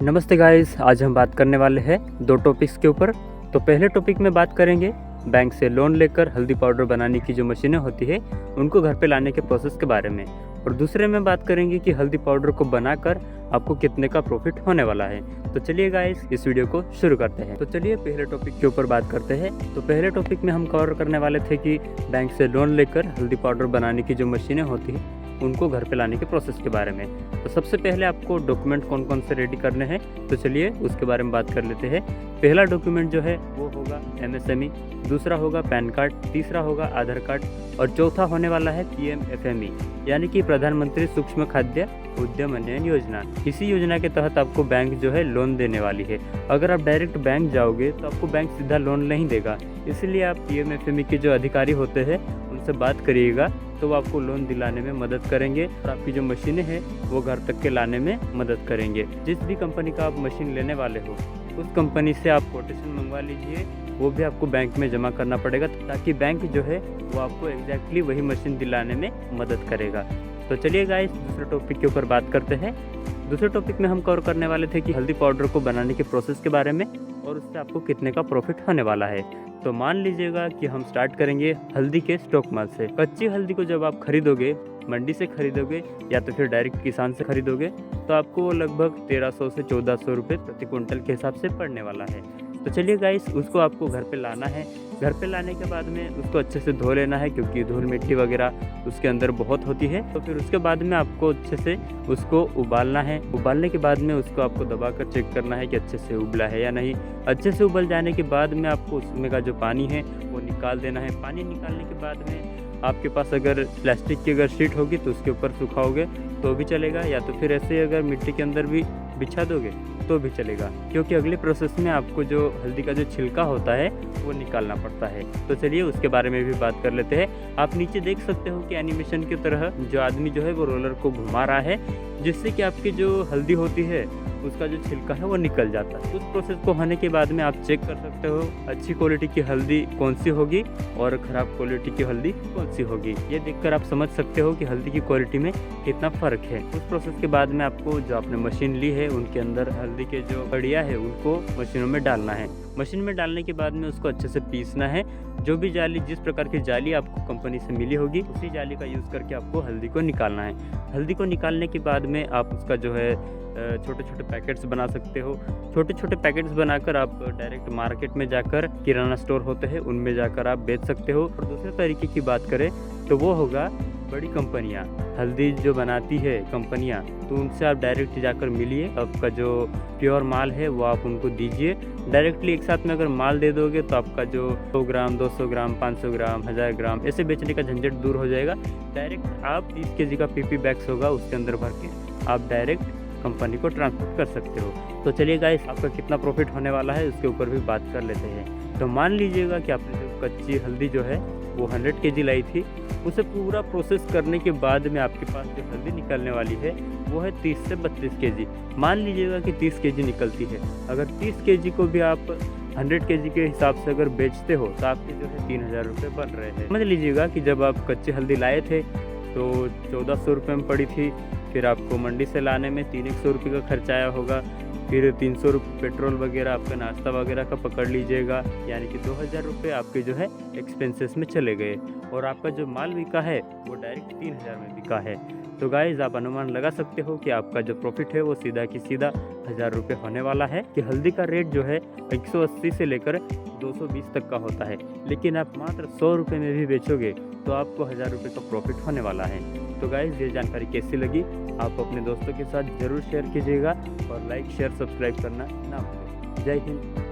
नमस्ते गाइस, आज हम बात करने वाले हैं दो टॉपिक्स के ऊपर। तो पहले टॉपिक में बात करेंगे बैंक से लोन लेकर हल्दी पाउडर बनाने की जो मशीनें होती है उनको घर पे लाने के प्रोसेस के बारे में, और दूसरे में बात करेंगे कि हल्दी पाउडर को बनाकर आपको कितने का प्रॉफिट होने वाला है। तो चलिए गाइस, इस वीडियो को शुरू करते हैं। तो चलिए पहले टॉपिक के ऊपर बात करते हैं। तो पहले टॉपिक में हम कवर करने वाले थे कि बैंक से लोन लेकर हल्दी पाउडर बनाने की जो मशीनें होती है उनको घर पे लाने के प्रोसेस के बारे में। तो सबसे पहले आपको डॉक्यूमेंट कौन कौन से रेडी करने हैं, तो चलिए उसके बारे में बात कर लेते हैं। पहला डॉक्यूमेंट जो है वो होगा MSME, दूसरा होगा पैन कार्ड, तीसरा होगा आधार कार्ड, और चौथा होने वाला है PMFME यानी कि प्रधानमंत्री सूक्ष्म खाद्य उद्यम उन्नयन योजना। इसी योजना के तहत आपको बैंक जो है लोन देने वाली है। अगर आप डायरेक्ट बैंक जाओगे तो आपको बैंक सीधा लोन नहीं देगा, इसलिए आप PMFME के जो अधिकारी होते हैं उनसे बात करिएगा, तो वो आपको लोन दिलाने में मदद करेंगे और आपकी जो मशीनें हैं वो घर तक के लाने में मदद करेंगे। जिस भी कंपनी का आप मशीन लेने वाले हो उस कंपनी से आप कोटेशन मंगवा लीजिए, वो भी आपको बैंक में जमा करना पड़ेगा, ताकि बैंक जो है वो आपको एग्जैक्टली वही मशीन दिलाने में मदद करेगा। तो चलिए गाइस, दूसरे टॉपिक के ऊपर बात करते हैं। दूसरे टॉपिक में हम कवर करने वाले थे कि हल्दी पाउडर को बनाने के प्रोसेस के बारे में और उससे आपको कितने का प्रॉफिट होने वाला है। तो मान लीजिएगा कि हम स्टार्ट करेंगे हल्दी के स्टॉक माल से। कच्ची हल्दी को जब आप खरीदोगे, मंडी से खरीदोगे या तो फिर डायरेक्ट किसान से खरीदोगे, तो आपको लगभग 1300 से 1400 रुपये प्रति क्विंटल के हिसाब से पड़ने वाला है। तो चलिए गाइस, उसको आपको घर पे लाना है। घर पे लाने के बाद में उसको अच्छे से धो लेना है, क्योंकि धूल मिट्टी वगैरह उसके अंदर बहुत होती है। तो फिर उसके बाद में आपको अच्छे से उसको उबालना है। उबालने के बाद में उसको आपको दबाकर चेक करना है कि अच्छे से उबला है या नहीं। अच्छे से उबल जाने के बाद में आपको उसमें का जो पानी है वो निकाल देना है। पानी निकालने के बाद में आपके पास अगर प्लास्टिक की अगर शीट होगी तो उसके ऊपर सुखाओगे तो भी चलेगा, या तो फिर ऐसे अगर मिट्टी के अंदर भी बिछा दोगे तो भी चलेगा, क्योंकि अगले प्रोसेस में आपको जो हल्दी का जो छिलका होता है वो निकालना पड़ता है। तो चलिए उसके बारे में भी बात कर लेते हैं। आप नीचे देख सकते हो कि एनिमेशन की तरह जो आदमी जो है वो रोलर को घुमा रहा है, जिससे कि आपकी जो हल्दी होती है उसका जो छिलका है वो निकल जाता है। उस प्रोसेस को होने के बाद में आप चेक कर सकते हो अच्छी क्वालिटी की हल्दी कौन सी होगी और ख़राब क्वालिटी की हल्दी कौन सी होगी। ये देखकर आप समझ सकते हो कि हल्दी की क्वालिटी में कितना फ़र्क है। उस प्रोसेस के बाद में आपको जो आपने मशीन ली है उनके अंदर हल्दी के जो कड़िया है उनको मशीनों में डालना है। मशीन में डालने के बाद में उसको अच्छे से पीसना है। जो भी जाली, जिस प्रकार की जाली आपको कंपनी से मिली होगी उसी जाली का यूज़ करके आपको हल्दी को निकालना है। हल्दी को निकालने के बाद में आप उसका जो है छोटे छोटे पैकेट्स बना सकते हो। छोटे छोटे पैकेट्स बनाकर आप डायरेक्ट मार्केट में जाकर, किराना स्टोर होते हैं उनमें जाकर आप बेच सकते हो। और दूसरे तरीके की बात करें तो वो होगा बड़ी कंपनियां, हल्दी जो बनाती है कंपनियां, तो उनसे आप डायरेक्ट जाकर मिलिए। आपका जो प्योर माल है वो आप उनको दीजिए। डायरेक्टली एक साथ में अगर माल दे दोगे तो आपका जो 100 ग्राम, 200 ग्राम, 500 ग्राम, 1000 ग्राम ऐसे बेचने का झंझट दूर हो जाएगा। डायरेक्ट आप 30 kg का PP बैग्स होगा उसके अंदर भर के आप डायरेक्ट कंपनी को ट्रांसपोर्ट कर सकते हो। तो चलिए गाइस, आपका कितना प्रॉफिट होने वाला है उसके ऊपर भी बात कर लेते हैं। तो मान लीजिएगा कि आपने जो कच्ची हल्दी जो है वो 100 kg लाई थी, उसे पूरा प्रोसेस करने के बाद में आपके पास जो हल्दी निकलने वाली है वो है 30 से 32 kg। मान लीजिएगा कि 30 kg निकलती है। अगर 30 kg को भी आप 100 kg के हिसाब से अगर बेचते हो तो आपके जो है 3000 रुपये बन रहे हैं। समझ लीजिएगा कि जब आप कच्ची हल्दी लाए थे तो 1400 रुपये में पड़ी थी, फिर आपको मंडी से लाने में 300 रुपये का खर्च आया होगा, फिर 300 रुपये पेट्रोल वगैरह, आपका नाश्ता वगैरह का पकड़ लीजिएगा, यानी कि 2000 रुपये आपके जो है एक्सपेंसेस में चले गए, और आपका जो माल बिका है वो डायरेक्ट 3000 में बिका है। तो गाइज़, आप अनुमान लगा सकते हो कि आपका जो प्रॉफिट है वो सीधा की सीधा 1000 रुपये होने वाला है। कि हल्दी का रेट जो है 180 से लेकर 220 तक का होता है, लेकिन आप मात्र 100 रुपये में भी बेचोगे तो आपको 1000 रुपये का प्रॉफिट होने वाला है। तो गाइज़, ये जानकारी कैसी लगी आप अपने दोस्तों के साथ ज़रूर शेयर कीजिएगा, और लाइक, शेयर, सब्सक्राइब करना ना भूलें। जय हिंद।